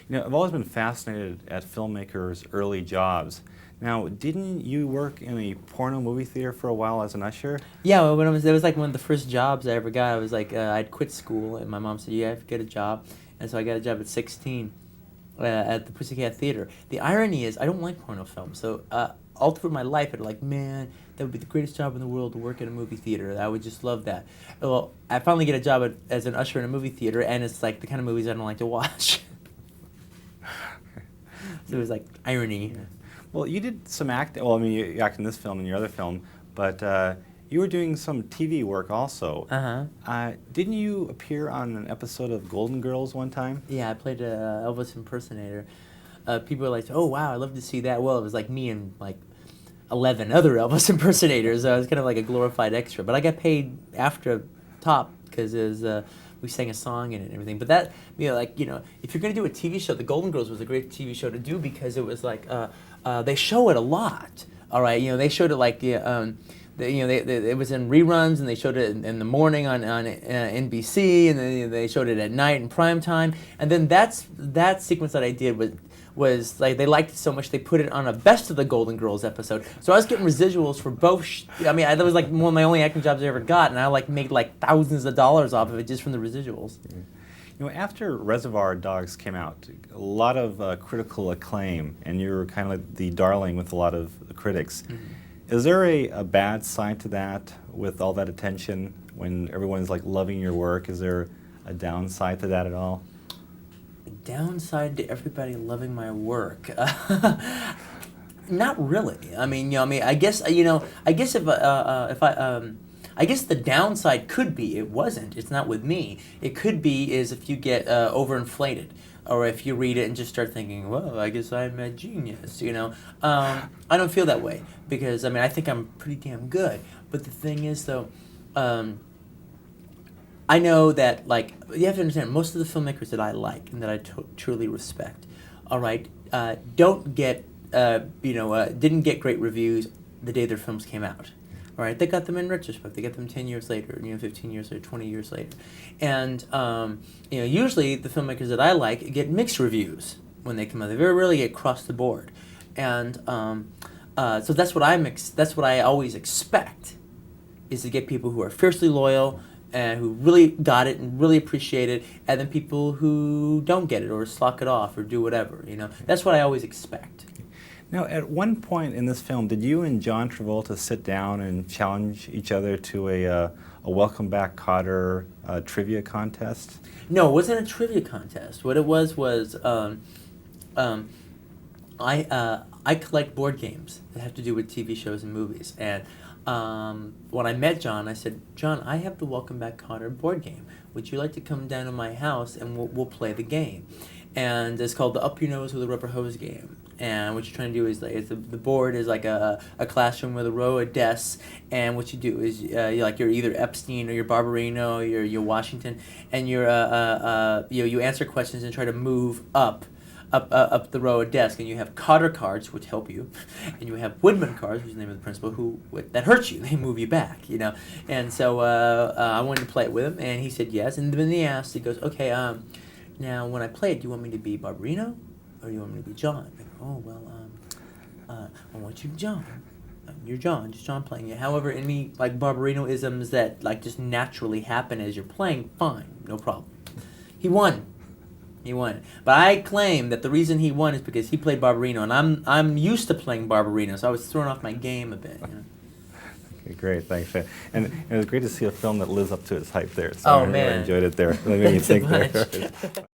You know, I've always been fascinated at filmmakers' early jobs. Now, didn't you work in a porno movie theater for a while as an usher? Yeah, well, it was like one of the first jobs I ever got. I was like, I'd quit school, and my mom said, "You have to get a job," and so I got a job at 16 at the Pussycat Theater. The irony is, I don't like porno films, so all through my life, I'd like, man, that would be the greatest job in the world to work at a movie theater. I would just love that. Well, I finally get a job as an usher in a movie theater, and it's like the kind of movies I don't like to watch. So it was like irony. Well, you did some acting. Well, I mean, you acted in this film and your other film, but you were doing some TV work also. Didn't you appear on an episode of Golden Girls one time? Yeah, I played a Elvis impersonator. People were like, "Oh wow, I'd love to see that." Well, it was like me and like 11 other Elvis impersonators. I was kind of like a glorified extra, but I got paid after top because it was, we sang a song in it and everything. But that, if you're gonna do a TV show, The Golden Girls was a great TV show to do because it was like they show it a lot. All right, they showed it like it was in reruns, and they showed it in the morning on NBC, and then they showed it at night in prime time. And then that sequence that I did was like they liked it so much they put it on a Best of the Golden Girls episode. So I was getting residuals for both. That was like one of my only acting jobs I ever got, and I like made like thousands of dollars off of it just from the residuals. You know, after Reservoir Dogs came out, a lot of critical acclaim, and you were kind of like the darling with a lot of the critics. Is there a bad side to that with all that attention when everyone's like loving your work? Is there a downside to that at all? Downside to everybody loving my work? Not really. I guess I guess the downside could be it wasn't. It's not with me. It could be is if you get overinflated, or if you read it and just start thinking, well, I guess I'm a genius. I don't feel that way because I think I'm pretty damn good. But the thing is, though, I know that you have to understand most of the filmmakers that I like and that I truly respect, all right, didn't get great reviews the day their films came out. All right, they got them in retrospect. They get them 10 years later, 15 years later, 20 years later. And, usually the filmmakers that I like get mixed reviews when they come out. They very rarely get across the board. And so that's what that's what I always expect, is to get people who are fiercely loyal and who really got it and really appreciate it, and then people who don't get it or slack it off or do whatever. That's what I always expect. Now, at one point in this film, did you and John Travolta sit down and challenge each other to a Welcome Back, Kotter trivia contest? No, it wasn't a trivia contest. What it was I collect board games that have to do with TV shows and movies. And when I met John, I said, "John, I have the Welcome Back, Kotter board game. Would you like to come down to my house and we'll play the game?" And it's called the Up Your Nose with a Rubber Hose game. And what you're trying to do is the board is like a classroom with a row of desks, and what you do is you're either Epstein or you're Barbarino, you're Washington, and you answer questions and try to move up the row of desks, and you have Cotter cards which help you, and you have Woodman cards, which is the name of the principal, that hurt you. They move you back, And so I wanted to play it with him, and he said yes. And then he asked, he goes, "Okay, now when I play it, do you want me to be Barbarino, or do you want me to be John?" I go, "Oh well, I want you to John. You're John, just John playing it. However, any Barbarino-isms that just naturally happen as you're playing, fine, no problem." He won. But I claim that the reason he won is because he played Barbarino, and I'm used to playing Barbarino, so I was throwing off my game a bit. Okay, great, thanks. And it was great to see a film that lives up to its hype there. So Oh, I really man. enjoyed it there. That made me Thanks a think there. bunch.